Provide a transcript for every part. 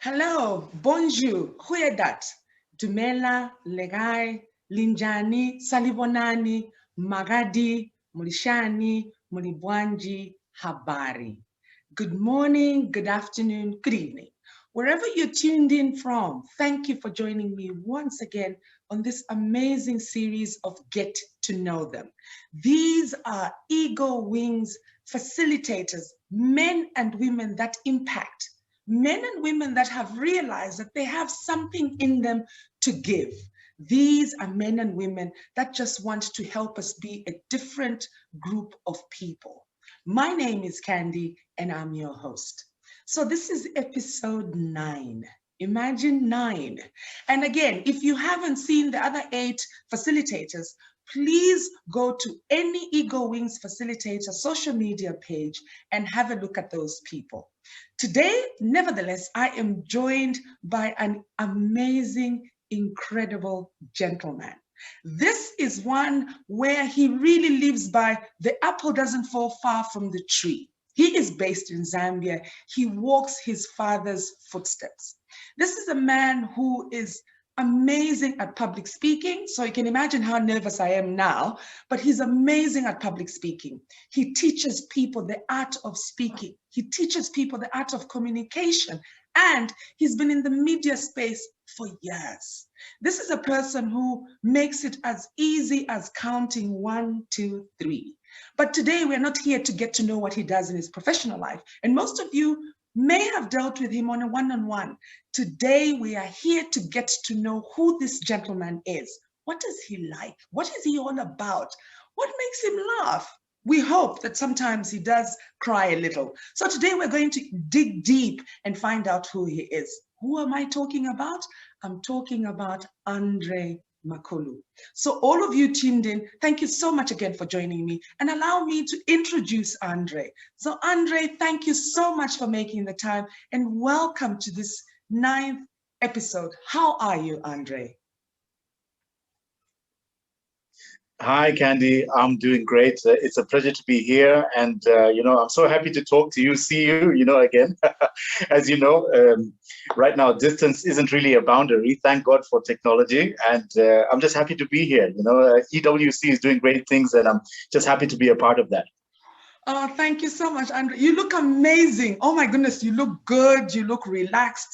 Hello, bonjour, huedat, dumela, legai, linjani, salibonani, magadi, mulishani, mulibwanji, habari. Good morning, good afternoon, good evening. Wherever you're tuned in from, thank you for joining me once again on this amazing series of Get to Know Them. These are Ego Wings facilitators, men and women that impact, men and women that have realized that they have something in them to give. These are men and women that just want to help us be a different group of people. My name is Candy and I'm your host. So this is episode 9. Imagine 9. And again, if you haven't seen the other 8 facilitators, please go to any Ego Wings facilitator social media page and have a look at those people. Today, nevertheless, I am joined by an amazing, incredible gentleman. This is one where he really lives by the apple doesn't fall far from the tree. He is based in Zambia. He walks his father's footsteps. This is a man who is amazing at public speaking. So you can imagine how nervous I am now, but he's amazing at public speaking. He teaches people the art of speaking. He teaches people the art of communication. And he's been in the media space for years. This is a person who makes it as easy as counting 1, 2, 3. But today we're not here to get to know what he does in his professional life. And most of you may have dealt with him on a one-on-one. Today, we are here to get to know who this gentleman is. What does he like? What is he all about? What makes him laugh? We hope that sometimes he does cry a little. So today we're going to dig deep and find out who he is. Who am I talking about? I'm talking about Andre Makulu. So all of you tuned in, thank you so much again for joining me, and allow me to introduce Andre. So Andre, thank you so much for making the time and welcome to this 9th episode. How are you, Andre? Hi, Candy. I'm doing great. It's a pleasure to be here. And, I'm so happy to talk to you, see you, again. As you know, right now, distance isn't really a boundary. Thank God for technology. And I'm just happy to be here. EWC is doing great things, and I'm just happy to be a part of that. Oh, thank you so much, Andre. You look amazing. Oh, my goodness. You look good. You look relaxed.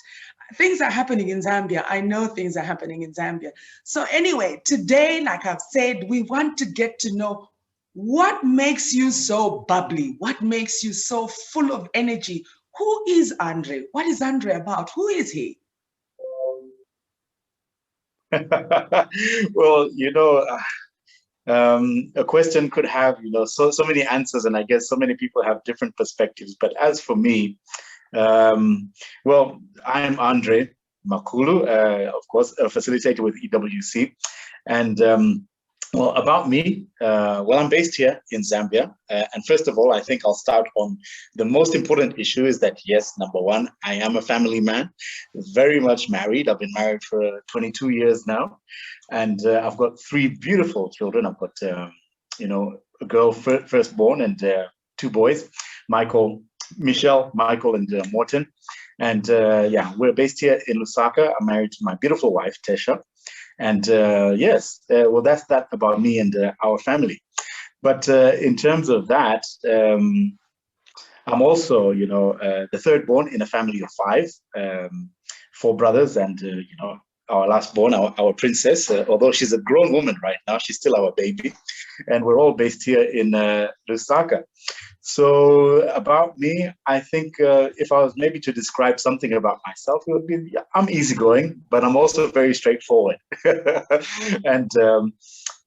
Things are happening in Zambia. I know things are happening in Zambia. So anyway, today, like I've said, we want to get to know what makes you so bubbly, what makes you so full of energy. Who is Andre? What is Andre about? Who is he? Well, a question could have, so many answers, and I guess so many people have different perspectives. But as for me, well, I'm Andre Makulu, of course, a facilitator with EWC. And well, about me, well, I'm based here in Zambia. And first of all, I think I'll start on the most important issue is that, yes, number one, I am a family man, very much married. I've been married for 22 years now. And I've got 3 beautiful children. I've got, a girl firstborn and 2 boys, Michelle, Michael, and Morton. And yeah, we're based here in Lusaka. I'm married to my beautiful wife, Tesha. And yes, well, that's that about me and our family. But in terms of that, I'm also, the 3rd born in a family of 5, 4 brothers, and, our last born, our princess, although she's a grown woman right now, she's still our baby. And we're all based here in Lusaka. So about me, I think if I was maybe to describe something about myself, it would be I'm easygoing, but I'm also very straightforward. And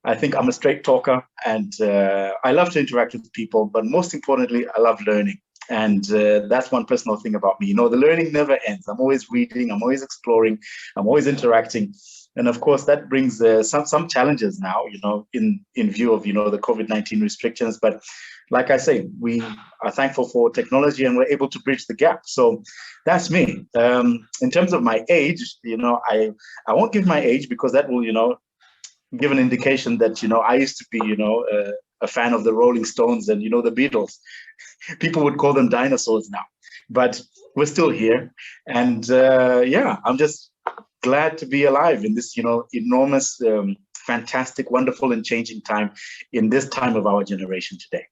I think I'm a straight talker, and I love to interact with people, but most importantly, I love learning. And that's one personal thing about me. The learning never ends. I'm always reading, I'm always exploring, I'm always interacting. And of course, that brings some challenges now, in view of, the COVID-19 restrictions. But like I say, we are thankful for technology and we're able to bridge the gap. So that's me. In terms of my age, I won't give my age because that will, give an indication that, I used to be, a fan of the Rolling Stones and, the Beatles. People would call them dinosaurs now. but we're still here. And yeah, I'm just glad to be alive in this, enormous, fantastic, wonderful, and changing time in this time of our generation today.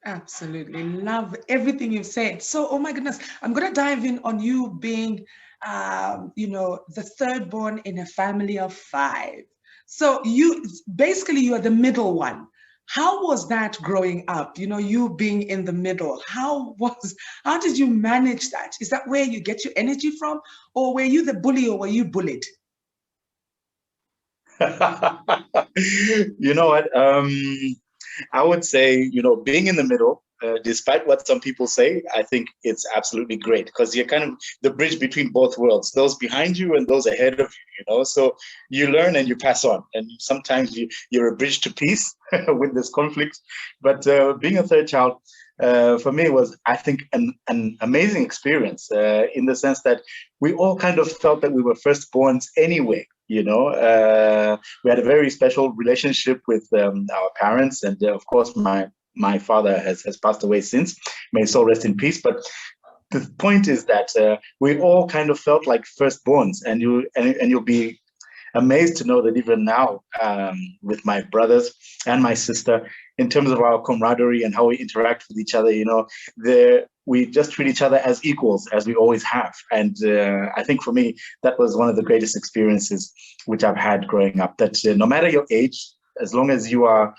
Absolutely. Love everything you've said. So, oh my goodness, I'm going to dive in on you being, the third born in a family of 5. So you are the middle one. How was that growing up? You being in the middle. How did you manage that? Is that where you get your energy from? Or were you the bully, or were you bullied? You know what? I would say, being in the middle, despite what some people say, I think it's absolutely great because you're kind of the bridge between both worlds, those behind you and those ahead of you, So you learn and you pass on. And sometimes you're a bridge to peace with this conflict. But being a third child, for me was, I think, an amazing experience in the sense that we all kind of felt that we were firstborns anyway. We had a very special relationship with our parents, and of course, my father has passed away since. May his soul rest in peace. But the point is that we all kind of felt like firstborns, and you'll be amazed to know that even now, with my brothers and my sister, in terms of our camaraderie and how we interact with each other, we just treat each other as equals, as we always have. And I think for me, that was one of the greatest experiences which I've had growing up, that no matter your age, as long as you are,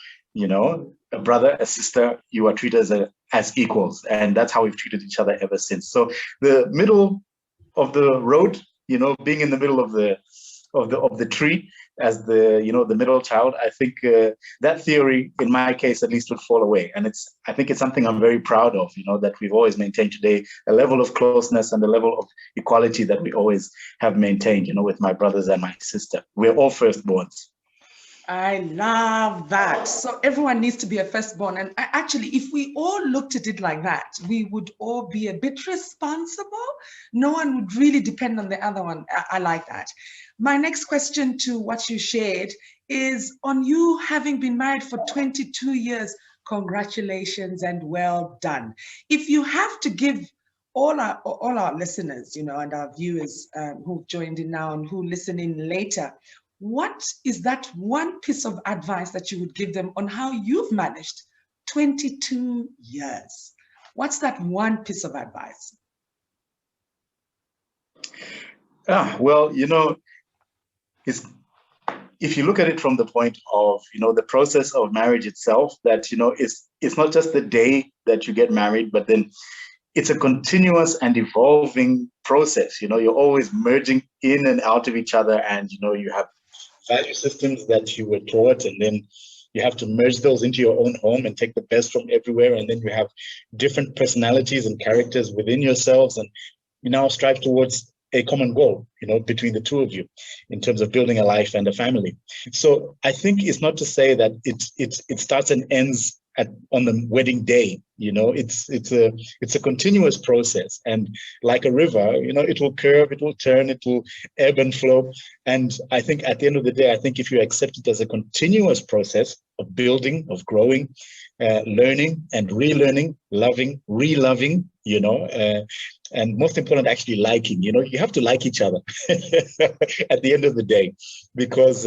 a brother, a sister, you are treated as equals. And that's how we've treated each other ever since. So the middle of the road, being in the middle of the tree as the middle child, I think that theory, in my case at least, would fall away. And I think it's something I'm very proud of, that we've always maintained today, a level of closeness and a level of equality that we always have maintained, with my brothers and my sister. We're all firstborns. I love that. So everyone needs to be a firstborn. And actually, if we all looked at it like that, we would all be a bit responsible. No one would really depend on the other one. I like that. My next question to what you shared is on you having been married for 22 years. Congratulations and well done. If you have to give all our listeners, and our viewers who've joined in now and who listen in later, what is that one piece of advice that you would give them on how you've managed 22 years? What's that one piece of advice? Well, if you look at it from the point of, the process of marriage itself, that, it's not just the day that you get married, but then it's a continuous and evolving process. You're always merging in and out of each other, and, you have value systems that you were taught, and then you have to merge those into your own home and take the best from everywhere. And then you have different personalities and characters within yourselves, and you now strive towards a common goal, between the two of you in terms of building a life and a family. So I think it's not to say that it starts and ends on the wedding day. It's a continuous process, and like a river, it will curve, it will turn, it will ebb and flow. And I think at the end of the day, I think if you accept it as a continuous process of building, of growing, learning and relearning, loving, reloving, and most important, actually liking. You have to like each other at the end of the day, because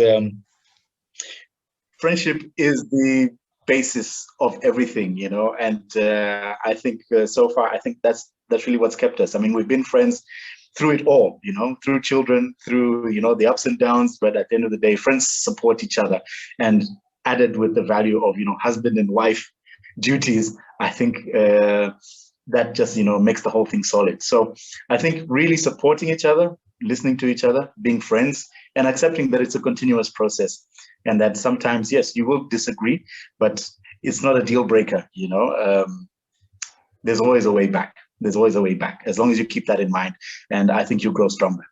friendship is the basis of everything, and I think so far, I think that's really what's kept us. I mean, we've been friends through it all, through children, through, the ups and downs, but at the end of the day, friends support each other. And added with the value of, husband and wife duties, I think that just, makes the whole thing solid. So I think really supporting each other, listening to each other, being friends, and accepting that it's a continuous process. And that sometimes, yes, you will disagree, but it's not a deal breaker, there's always a way back. There's always a way back, as long as you keep that in mind. And I think you'll grow stronger.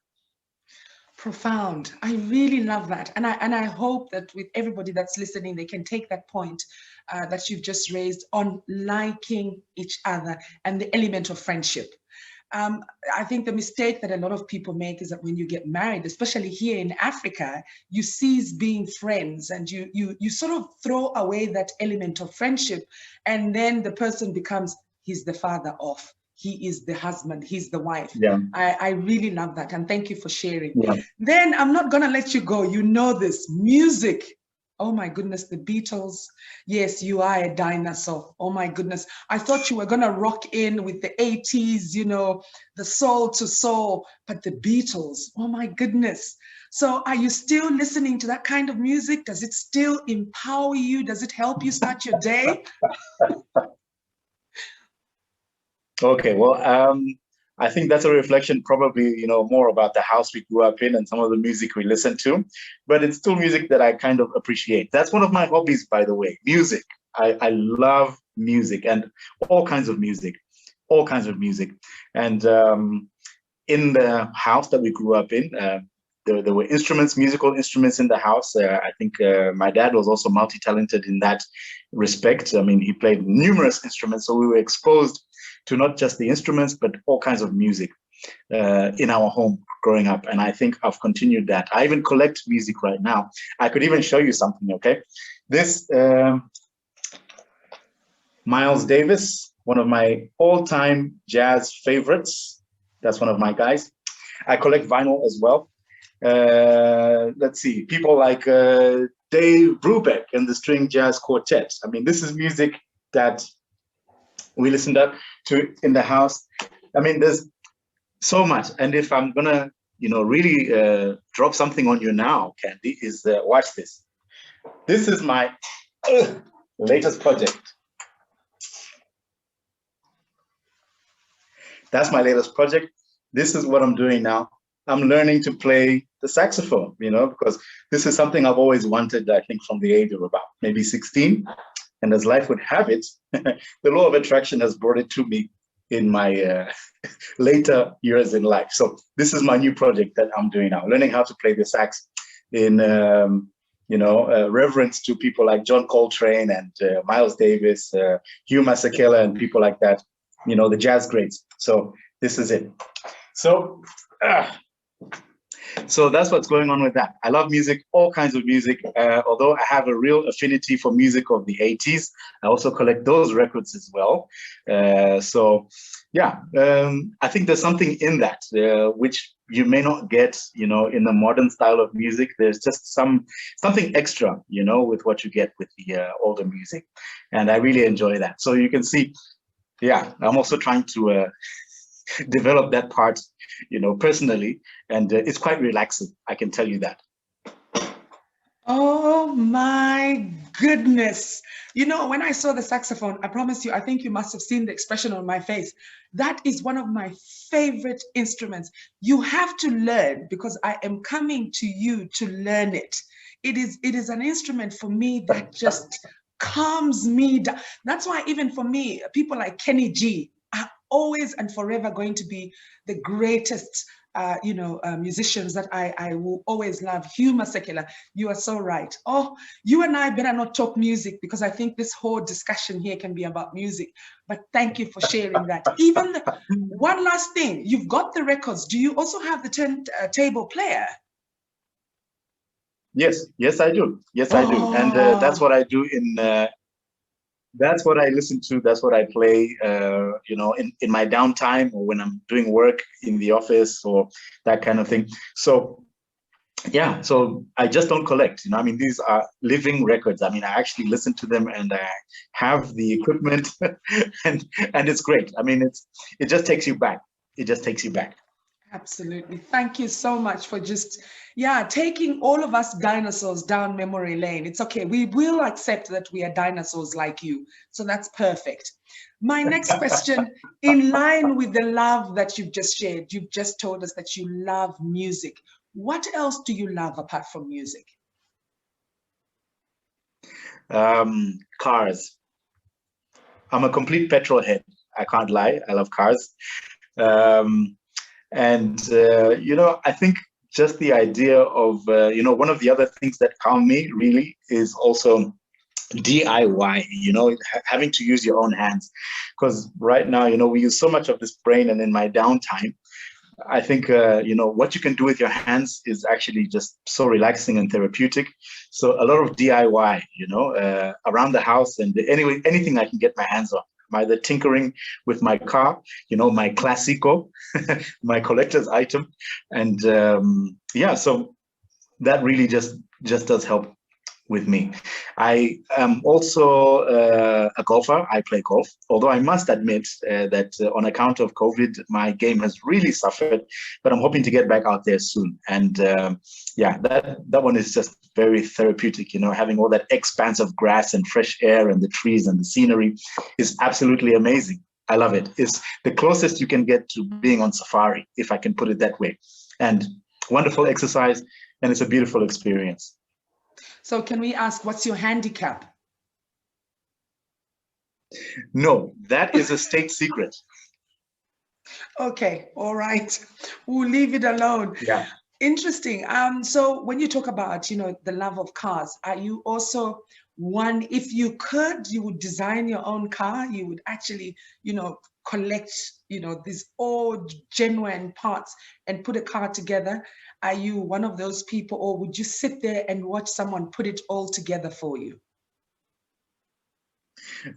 Profound. I really love that. And I hope that with everybody that's listening, they can take that point that you've just raised on liking each other and the element of friendship. I think the mistake that a lot of people make is that when you get married, especially here in Africa, you cease being friends, and you sort of throw away that element of friendship, and then the person becomes, he's the father of, he is the husband, he's the wife. Yeah. I really love that, and thank you for sharing. Yeah. Then I'm not gonna let you go. You know this music. Oh my goodness, the Beatles. Yes, you are a dinosaur. Oh my goodness. I thought you were gonna rock in with the 80s, you know, the soul to soul, but the Beatles, oh my goodness. So are you still listening to that kind of music? Does it still empower you? Does it help you start your day? Okay, well, I think that's a reflection probably, you know, more about the house we grew up in and some of the music we listen to, but it's still music that I kind of appreciate. That's one of my hobbies, by the way, music. I love music and all kinds of music, all kinds of music. And in the house that we grew up in, there were instruments, musical instruments in the house. I think my dad was also multi-talented in that respect. I mean, he played numerous instruments, so we were exposed to not just the instruments, but all kinds of music in our home growing up. And I think I've continued that. I even collect music right now. I could even show you something, okay? This, Miles Davis, one of my all-time jazz favorites. That's one of my guys. I collect vinyl as well. Let's see, people like Dave Brubeck and the String Jazz Quartet. I mean, this is music that we listened up to in the house. I mean, there's so much. And if I'm gonna, you know, really drop something on you now, Candy, is watch this. This is my latest project. That's my latest project. This is what I'm doing now. I'm learning to play the saxophone, you know, because this is something I've always wanted, I think, from the age of about maybe 16. And as life would have it, the law of attraction has brought it to me in my later years in life. So this is my new project that I'm doing now, learning how to play the sax in, you know, reverence to people like John Coltrane and Miles Davis, Hugh Masekela, and people like that, you know, the jazz greats. So this is it. So that's what's going on with that. I love music, all kinds of music. Although I have a real affinity for music of the 80s, I also collect those records as well. So yeah, I think there's something in that which you may not get, you know, in the modern style of music. There's just something extra, you know, with what you get with the older music. And I really enjoy that. So you can see, yeah, I'm also trying to develop that part, you know, personally, and it's quite relaxing, I can tell you that. Oh my goodness. You know, when I saw the saxophone, I promise you, I think you must have seen the expression on my face. That is one of my favorite instruments. You have to learn, because I am coming to you to learn it. It is an instrument for me that just calms me down. That's why even for me, people like Kenny G are always and forever going to be the greatest musicians that I will always love. Hugh Masekela, you are so right. Oh, you and I better not talk music, because I think this whole discussion here can be about music. But thank you for sharing that. Even one last thing, you've got the records. Do you also have the turntable player? Yes, I do. Yes, I do. And that's what I do in that's what I listen to. That's what I play, you know, in my downtime, or when I'm doing work in the office or that kind of thing. So, yeah, so I just don't collect, you know, I mean, these are living records. I mean, I actually listen to them, and I have the equipment and it's great. I mean, it just takes you back. It just takes you back. Absolutely. Thank you so much for just, taking all of us dinosaurs down memory lane. It's okay. We will accept that we are dinosaurs like you. So that's perfect. My next question, in line with the love that you've just shared, you've just told us that you love music. What else do you love apart from music? Cars. I'm a complete petrol head. I can't lie. I love cars. You know, I think just the idea of, you know, one of the other things that calm me really is also DIY, you know, having to use your own hands. Because right now, you know, we use so much of this brain, and in my downtime, I think, you know, what you can do with your hands is actually just so relaxing and therapeutic. So a lot of DIY, you know, around the house, and anyway, anything I can get my hands on. I'm either tinkering with my car, my classico, my collector's item. And yeah, so that really just does help with me. I am also a golfer. I play golf, although I must admit that on account of COVID, my game has really suffered, but I'm hoping to get back out there soon. And yeah, that one is just very therapeutic, having all that expanse of grass and fresh air and the trees and the scenery is absolutely amazing. I love it. It's the closest you can get to being on safari, if I can put it that way. And wonderful exercise, and it's a beautiful experience. So can we ask, what's your handicap? No, that is a state secret. Okay, all right. We'll leave it alone. Yeah. Interesting. So when you talk about, the love of cars, are you also one, if you could, you would design your own car, you would actually, collect, these all genuine parts and put a car together? Are you one of those people, or would you sit there and watch someone put it all together for you?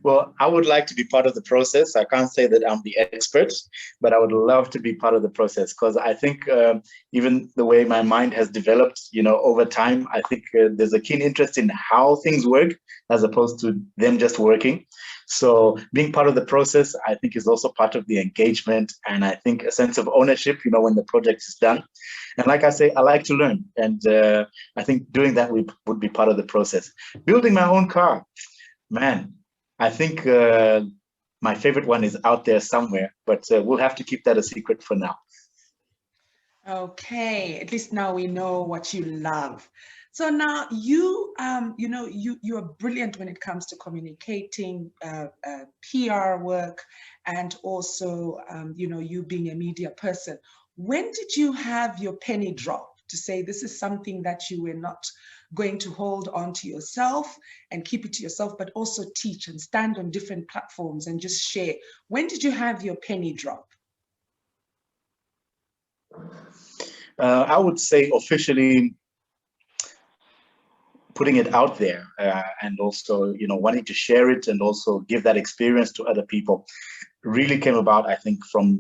Well, I would like to be part of the process. I can't say that I'm the expert, but I would love to be part of the process, because I think even the way my mind has developed, over time, I think there's a keen interest in how things work as opposed to them just working. So being part of the process, I think, is also part of the engagement, and I think a sense of ownership, when the project is done. And like I say, I like to learn, and I think doing that would be part of the process. Building my own car, man, I think my favorite one is out there somewhere, but we'll have to keep that a secret for now. Okay, at least now we know what you love. So now you are brilliant when it comes to communicating, PR work, and also, you being a media person. When did you have your penny drop to say this is something that you were not going to hold on to yourself and keep it to yourself, but also teach and stand on different platforms and just share? When did you have your penny drop? I would say officially putting it out there and also, wanting to share it and also give that experience to other people really came about, I think, from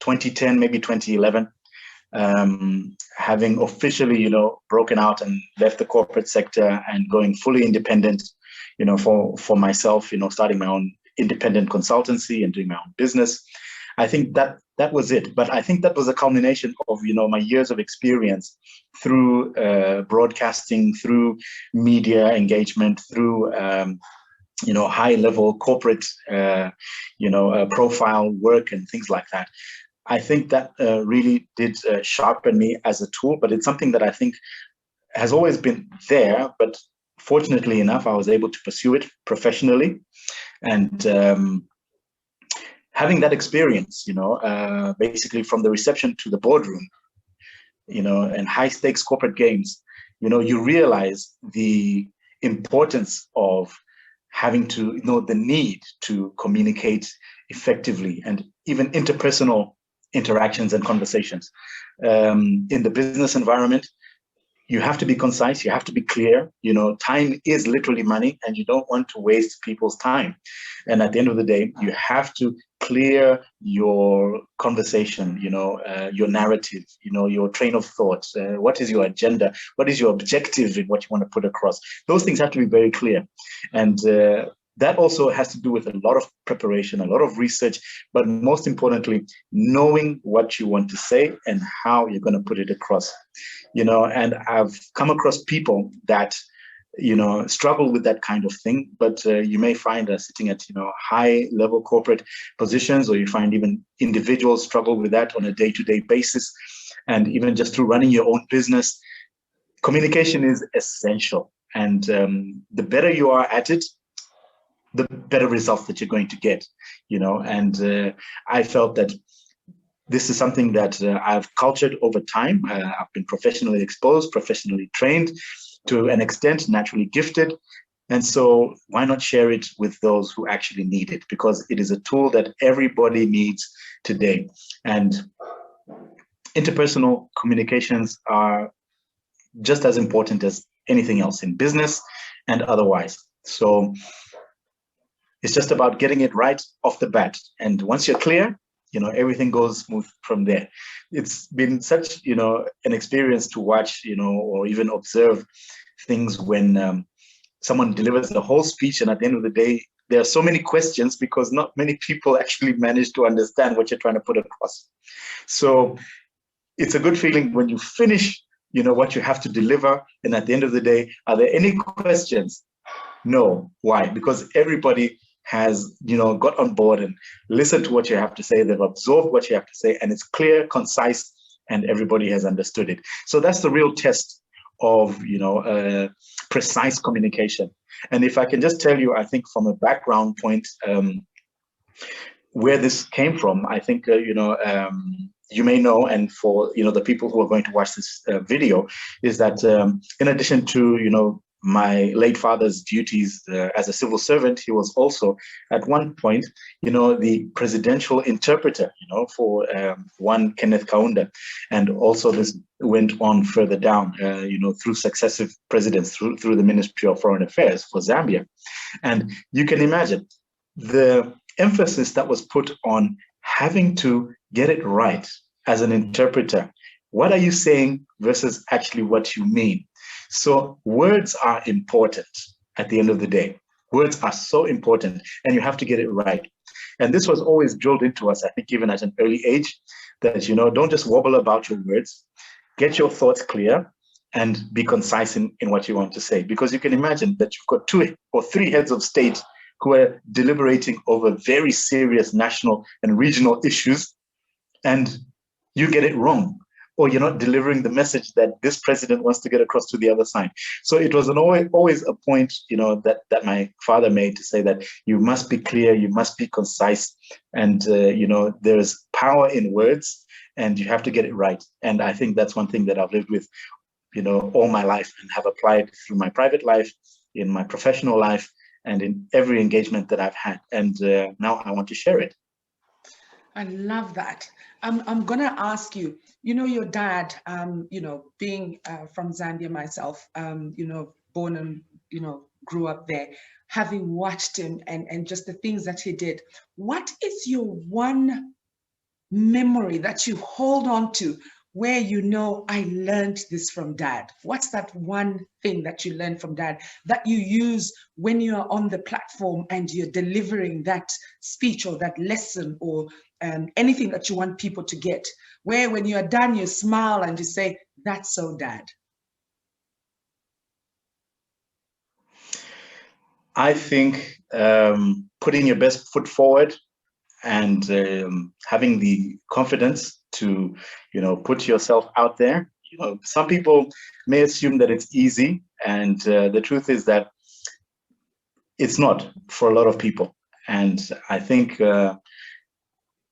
2010, maybe 2011. Having officially, broken out and left the corporate sector and going fully independent, for myself, starting my own independent consultancy and doing my own business. I think that was it. But I think that was a culmination of, my years of experience through broadcasting, through media engagement, through high-level corporate, profile work and things like that. I think that really did sharpen me as a tool, but it's something that I think has always been there. But fortunately enough, I was able to pursue it professionally. And having that experience, basically from the reception to the boardroom, and high stakes corporate games, you realize the importance of having to, the need to communicate effectively and even interpersonal interactions and conversations. In the business environment, you have to be concise, you have to be clear. Time is literally money, and you don't want to waste people's time. And at the end of the day, you have to clear your conversation, your narrative, your train of thought. What is your agenda? What is your objective in what you want to put across? Those things have to be very clear. And that also has to do with a lot of preparation, a lot of research, but most importantly, knowing what you want to say and how you're going to put it across. And I've come across people that, struggle with that kind of thing, but you may find sitting at, high-level corporate positions, or you find even individuals struggle with that on a day-to-day basis. And even just through running your own business, communication is essential. And the better you are at it, the better results that you're going to get, and I felt that this is something that I've cultured over time. I've been professionally exposed, professionally trained to an extent, naturally gifted. And so why not share it with those who actually need it? Because it is a tool that everybody needs today. And interpersonal communications are just as important as anything else in business and otherwise. So It's just about getting it right off the bat. And once you're clear, everything goes smooth from there. It's been such, an experience to watch, or even observe things when someone delivers the whole speech, and at the end of the day, there are so many questions because not many people actually manage to understand what you're trying to put across. So it's a good feeling when you finish, what you have to deliver, and at the end of the day, are there any questions? No. Why? Because everybody has, got on board and listened to what you have to say. They've absorbed what you have to say, and it's clear, concise, and everybody has understood it. So that's the real test of, precise communication. And if I can just tell you, I think from a background point, where this came from, I think, you may know, and for, the people who are going to watch this video, is that in addition to, my late father's duties as a civil servant, he was also at one point, the presidential interpreter, for one Kenneth Kaunda. And also this went on further down, through successive presidents, through the Ministry of Foreign Affairs for Zambia. And you can imagine the emphasis that was put on having to get it right as an interpreter. What are you saying versus actually what you mean? So words are important at the end of the day. Words are so important, and you have to get it right. And this was always drilled into us, I think, even at an early age, that, don't just wobble about your words, get your thoughts clear, and be concise in what you want to say. Because you can imagine that you've got 2 or 3 heads of state who are deliberating over very serious national and regional issues, and you get it wrong, or you're not delivering the message that this president wants to get across to the other side. So it was always a point, that my father made, to say that you must be clear, you must be concise, and, there's power in words, and you have to get it right. And I think that's one thing that I've lived with, all my life, and have applied through my private life, in my professional life, and in every engagement that I've had. And now I want to share it. I love that. I'm going to ask you, your dad, being from Zambia myself, born and, grew up there, having watched him and just the things that he did. What is your one memory that you hold on to where I learned this from Dad? What's that one thing that you learned from Dad that you use when you are on the platform and you're delivering that speech or that lesson or anything that you want people to get, where when you're done, you smile and you say, "That's so Dad"? I think putting your best foot forward and having the confidence to, put yourself out there. Some people may assume that it's easy, and the truth is that it's not for a lot of people. And I think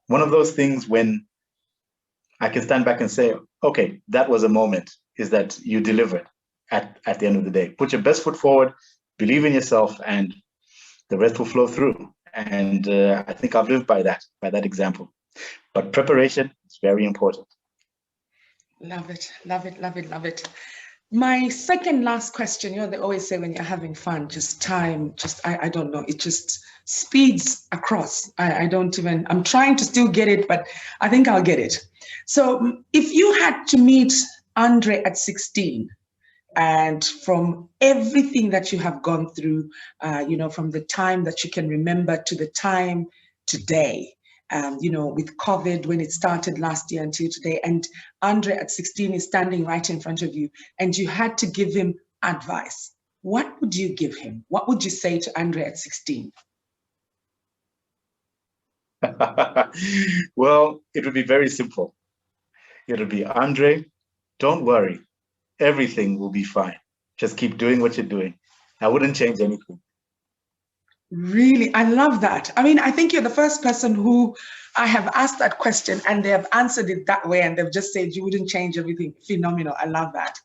one of those things when I can stand back and say, okay, that was a moment, is that you delivered at the end of the day. Put your best foot forward, believe in yourself, and the rest will flow through. And I think I've lived by that example. But preparation is very important. Love it, love it, love it, love it. My second last question, they always say when you're having fun, I don't know, it just speeds across. I'm trying to still get it, but I think I'll get it. So if you had to meet Andre at 16, and from everything that you have gone through, from the time that you can remember to the time today, with COVID, when it started last year until today, and Andre at 16 is standing right in front of you, and you had to give him advice, what would you give him? What would you say to Andre at 16? Well, it would be very simple. It would be, Andre, don't worry. Everything will be fine. Just keep doing what you're doing. I wouldn't change anything. Really, I love that. I mean, I think you're the first person who I have asked that question and they have answered it that way, and they've just said you wouldn't change everything. Phenomenal. I love that.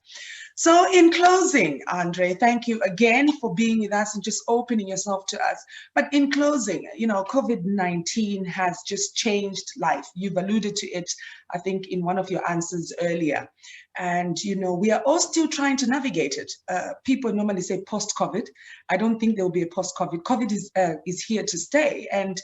So in closing, Andre, thank you again for being with us and just opening yourself to us. But in closing, you know, COVID-19 has just changed life. You've alluded to it, I think, in one of your answers earlier. And, you know, we are all still trying to navigate it. People normally say post-COVID. I don't think there will be a post-COVID. COVID is here to stay. And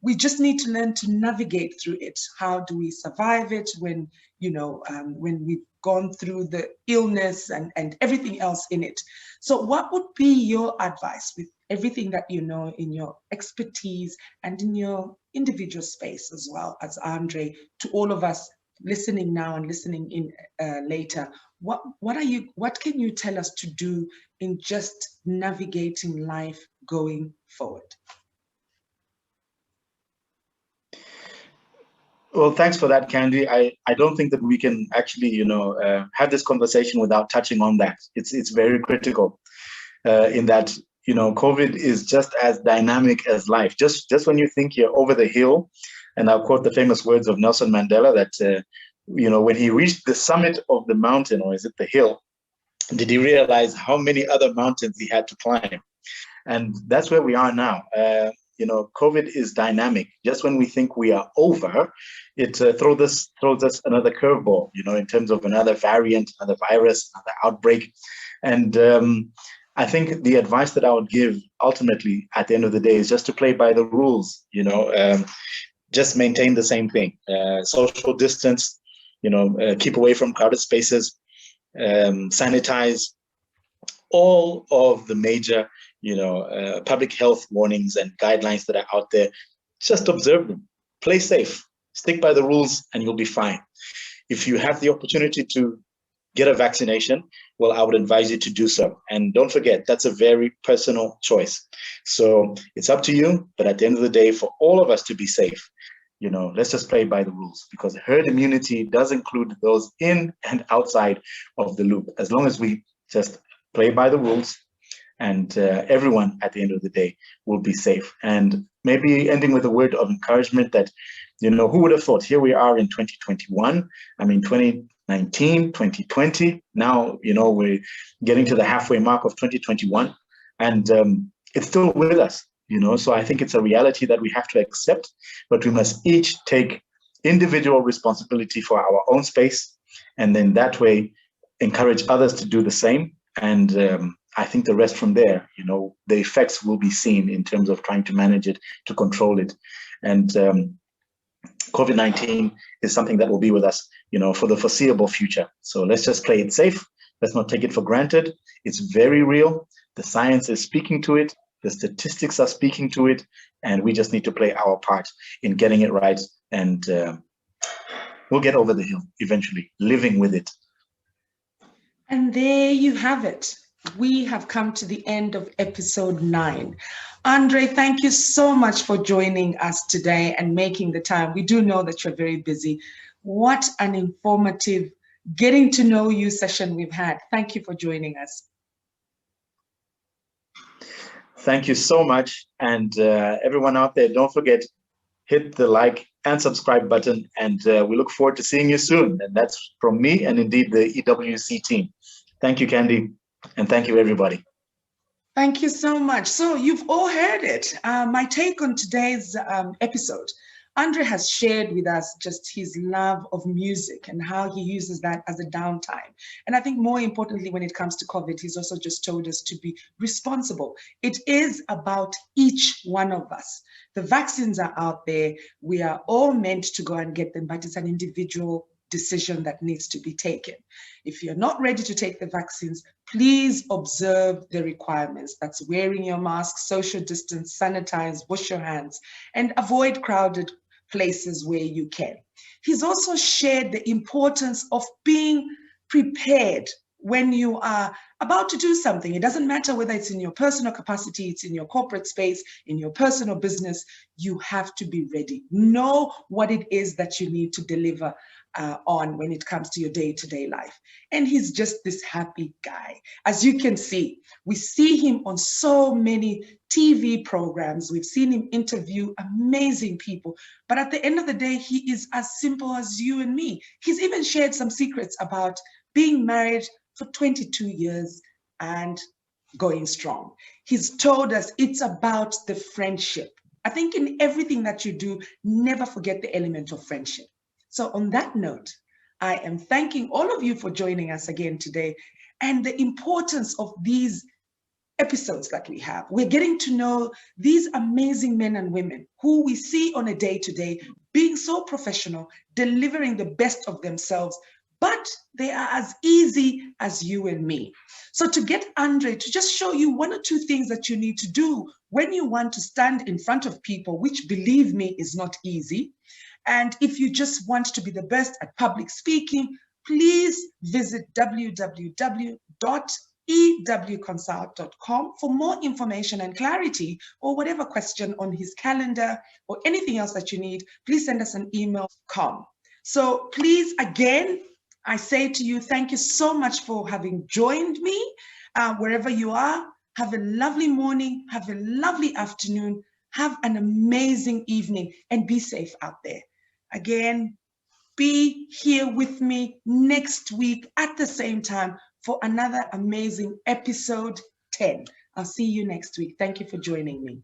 we just need to learn to navigate through it. How do we survive it when, you know, when we've gone through the illness and everything else in it? So what would be your advice with everything that you know in your expertise and in your individual space as well as Andre, to all of us listening now and listening in later? What can you tell us to do in just navigating life going forward? Well, thanks for that, Candy. I don't think that we can actually, have this conversation without touching on that. It's very critical in that, COVID is just as dynamic as life. Just when you think you're over the hill, and I'll quote the famous words of Nelson Mandela that, when he reached the summit of the mountain, or is it the hill, did he realize how many other mountains he had to climb? And that's where we are now. COVID is dynamic. Just when we think we are over, it throws us another curveball, in terms of another variant, another virus, another outbreak. And I think the advice that I would give ultimately at the end of the day is just to play by the rules, just maintain the same thing, social distance, keep away from crowded spaces, sanitize, all of the major public health warnings and guidelines that are out there. Just observe them, play safe, stick by the rules, and you'll be fine. If you have the opportunity to get a vaccination, well, I would advise you to do so. And don't forget, that's a very personal choice. So it's up to you, but at the end of the day, for all of us to be safe, let's just play by the rules, because herd immunity does include those in and outside of the loop. As long as we just play by the rules, and everyone at the end of the day will be safe. And maybe ending with a word of encouragement that, who would have thought, here we are in 2021, 2019, 2020, now, we're getting to the halfway mark of 2021, and it's still with us, so I think it's a reality that we have to accept, but we must each take individual responsibility for our own space, and then that way encourage others to do the same. And I think the rest from there, the effects will be seen in terms of trying to manage it, to control it. And COVID-19 is something that will be with us, for the foreseeable future. So let's just play it safe. Let's not take it for granted. It's very real. The science is speaking to it. The statistics are speaking to it. And we just need to play our part in getting it right. And we'll get over the hill eventually, living with it. And there you have it. We have come to the end of episode 9. Andre, thank you so much for joining us today and making the time. We do know that you're very busy. What an informative getting to know you session we've had. Thank you for joining us. Thank you so much. And everyone out there, don't forget, hit the like and subscribe button. And we look forward to seeing you soon. And that's from me and indeed the EWC team. Thank you, Candy. And thank you, everybody. Thank you so much. So you've all heard it. My take on today's episode. Andre has shared with us just his love of music and how he uses that as a downtime. And I think more importantly, when it comes to COVID, he's also just told us to be responsible. It is about each one of us. The vaccines are out there. We are all meant to go and get them, but it's an individual decision that needs to be taken. If you're not ready to take the vaccines, please observe the requirements. That's wearing your mask, social distance, sanitize, wash your hands, and avoid crowded places where you can. He's also shared the importance of being prepared when you are about to do something. It doesn't matter whether it's in your personal capacity, it's in your corporate space, in your personal business, you have to be ready. Know what it is that you need to deliver on when it comes to your day-to-day life. And he's just this happy guy. As you can see, we see him on so many TV programs. We've seen him interview amazing people. But at the end of the day, he is as simple as you and me. He's even shared some secrets about being married for 22 years and going strong. He's told us it's about the friendship. I think in everything that you do, never forget the element of friendship. So on that note, I am thanking all of you for joining us again today, and the importance of these episodes that we have. We're getting to know these amazing men and women who we see on a day-to-day being so professional, delivering the best of themselves, but they are as easy as you and me. So to get Andre to just show you one or two things that you need to do when you want to stand in front of people, which, believe me, is not easy. And if you just want to be the best at public speaking, please visit www.ewconsult.com for more information and clarity, or whatever question on his calendar or anything else that you need. Please send us an email. So please, again, I say to you, thank you so much for having joined me. Wherever you are, have a lovely morning, have a lovely afternoon, have an amazing evening, and be safe out there. Again, be here with me next week at the same time for another amazing episode 10. I'll see you next week. Thank you for joining me.